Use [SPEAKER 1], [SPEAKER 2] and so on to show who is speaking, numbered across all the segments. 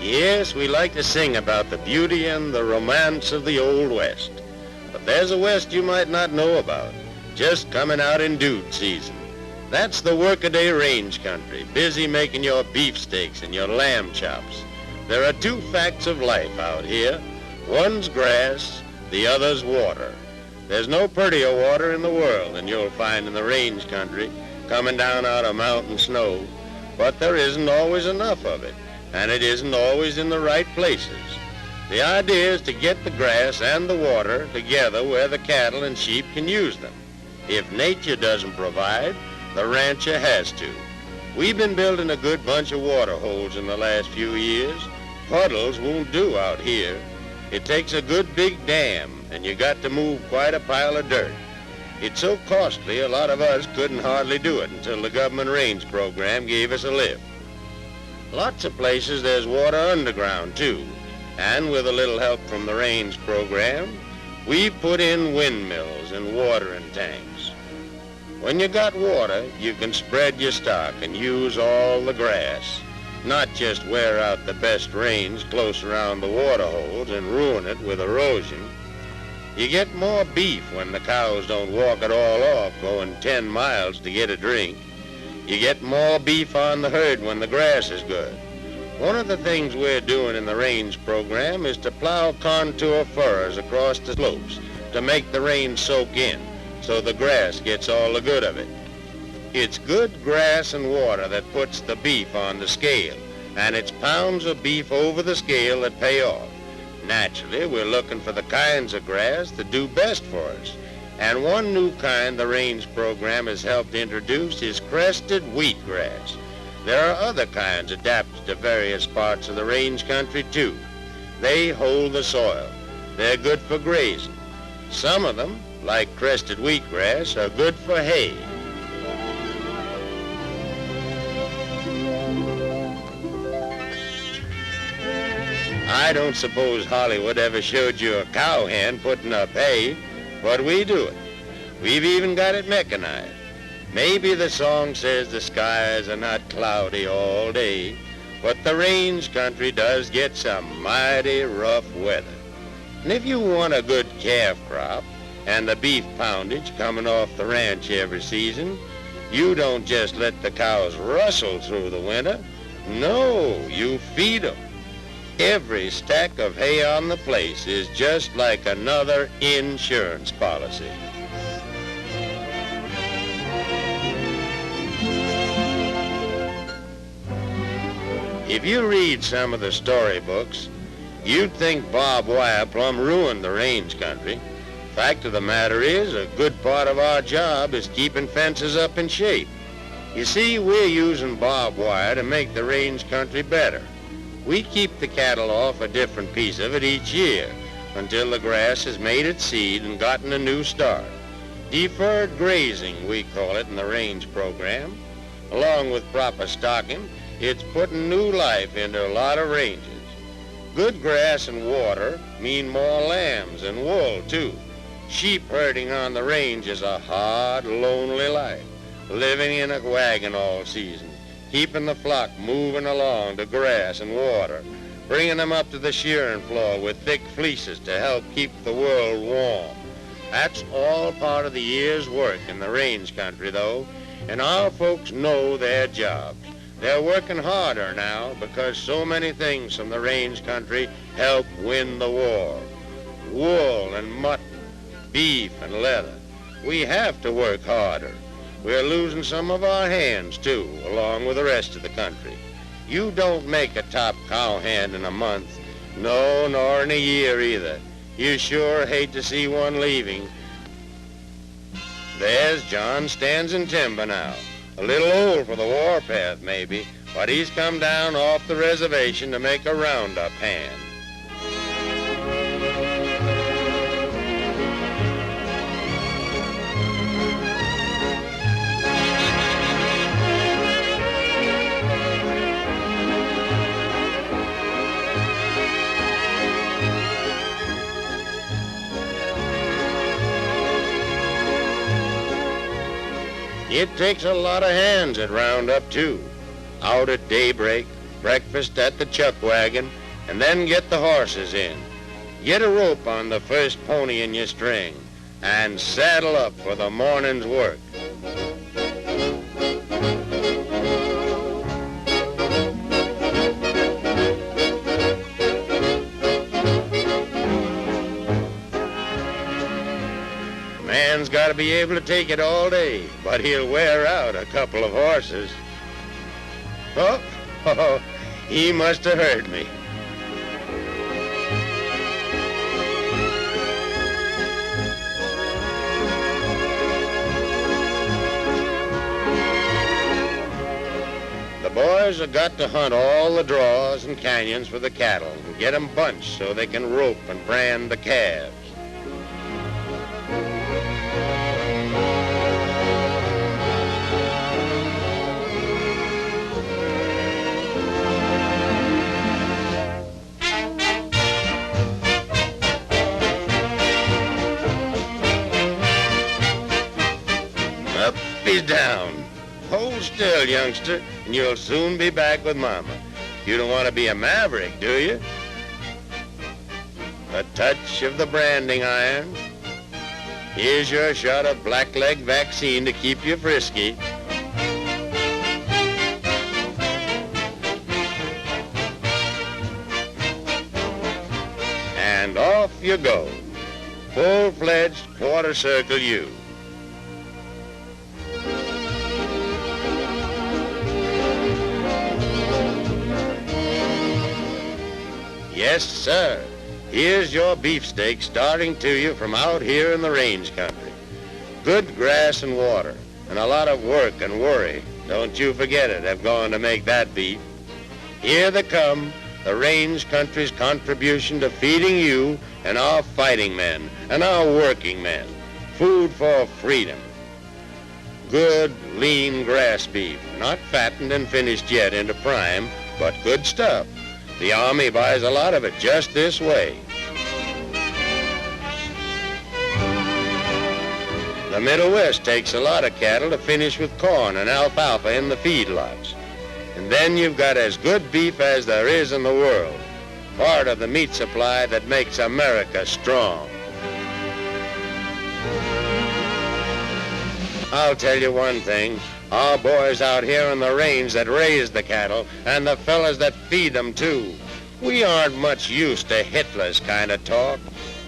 [SPEAKER 1] Yes, we like to sing about the beauty and the romance of the Old West. But there's a West you might not know about, just coming out in dude season. That's the workaday range country, busy making your beefsteaks and your lamb chops. There are two facts of life out here. One's grass, the other's water. There's no prettier water in the world than you'll find in the range country, coming down out of mountain snow. But there isn't always enough of it, and it isn't always in the right places. The idea is to get the grass and the water together where the cattle and sheep can use them. If nature doesn't provide, the rancher has to. We've been building a good bunch of water holes in the last few years. Puddles won't do out here. It takes a good big dam, and you got to move quite a pile of dirt. It's so costly, a lot of us couldn't hardly do it until the government range program gave us a lift. Lots of places there's water underground, too. And with a little help from the range program, we've put in windmills and watering tanks. When you got water, you can spread your stock and use all the grass, not just wear out the best range close around the water holes and ruin it with erosion. You get more beef when the cows don't walk it all off going 10 miles to get a drink. You get more beef on the herd when the grass is good. One of the things we're doing in the range program is to plow contour furrows across the slopes to make the rain soak in so the grass gets all the good of it. It's good grass and water that puts the beef on the scale, and it's pounds of beef over the scale that pay off. Naturally, we're looking for the kinds of grass that do best for us. And one new kind the range program has helped introduce is crested wheatgrass. There are other kinds adapted to various parts of the range country, too. They hold the soil. They're good for grazing. Some of them, like crested wheatgrass, are good for hay. I don't suppose Hollywood ever showed you a cowhand putting up hay, but we do it. We've even got it mechanized. Maybe the song says the skies are not cloudy all day, but the range country does get some mighty rough weather. And if you want a good calf crop and the beef poundage coming off the ranch every season, you don't just let the cows rustle through the winter. No, you feed them. Every stack of hay on the place is just like another insurance policy. If you read some of the storybooks, you'd think barbed wire plumb ruined the range country. Fact of the matter is, a good part of our job is keeping fences up in shape. You see, we're using barbed wire to make the range country better. We keep the cattle off a different piece of it each year until the grass has made its seed and gotten a new start. Deferred grazing, we call it in the range program. Along with proper stocking, it's putting new life into a lot of ranges. Good grass and water mean more lambs and wool, too. Sheep herding on the range is a hard, lonely life, living in a wagon all season, keeping the flock moving along to grass and water, bringing them up to the shearing floor with thick fleeces to help keep the world warm. That's all part of the year's work in the range country, though, and our folks know their jobs. They're working harder now because so many things from the range country help win the war. Wool and mutton, beef and leather. We have to work harder. We're losing some of our hands, too, along with the rest of the country. You don't make a top cowhand in a month. No, nor in a year either. You sure hate to see one leaving. There's John stands in timber now. A little old for the warpath, maybe, but he's come down off the reservation to make a roundup hand. It takes a lot of hands at roundup, too. Out at daybreak, breakfast at the chuck wagon, and then get the horses in. Get a rope on the first pony in your string, and saddle up for the morning's work. Man's got to be able to take it all day, but he'll wear out a couple of horses. Oh, he must have heard me. The boys have got to hunt all the draws and canyons for the cattle and get them bunched so they can rope and brand the calves. Up he's down. Hold still, youngster, and you'll soon be back with Mama. You don't want to be a maverick, do you? A touch of the branding iron. Here's your shot of blackleg vaccine to keep you frisky. And off you go. Full-fledged quarter circle you. Yes, sir. Here's your beefsteak starting to you from out here in the range country. Good grass and water, and a lot of work and worry. Don't you forget it, have gone to make that beef. Here they come, the range country's contribution to feeding you and our fighting men and our working men. Food for freedom. Good, lean grass beef, not fattened and finished yet into prime, but good stuff. The Army buys a lot of it just this way. The Middle West takes a lot of cattle to finish with corn and alfalfa in the feedlots. And then you've got as good beef as there is in the world, part of the meat supply that makes America strong. I'll tell you one thing. Our boys out here on the range that raise the cattle, and the fellas that feed them, too. We aren't much used to Hitler's kind of talk.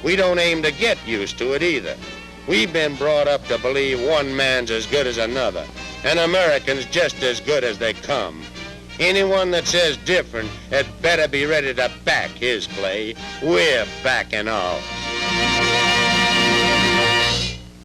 [SPEAKER 1] We don't aim to get used to it either. We've been brought up to believe one man's as good as another, and Americans just as good as they come. Anyone that says different had better be ready to back his play. We're backing off.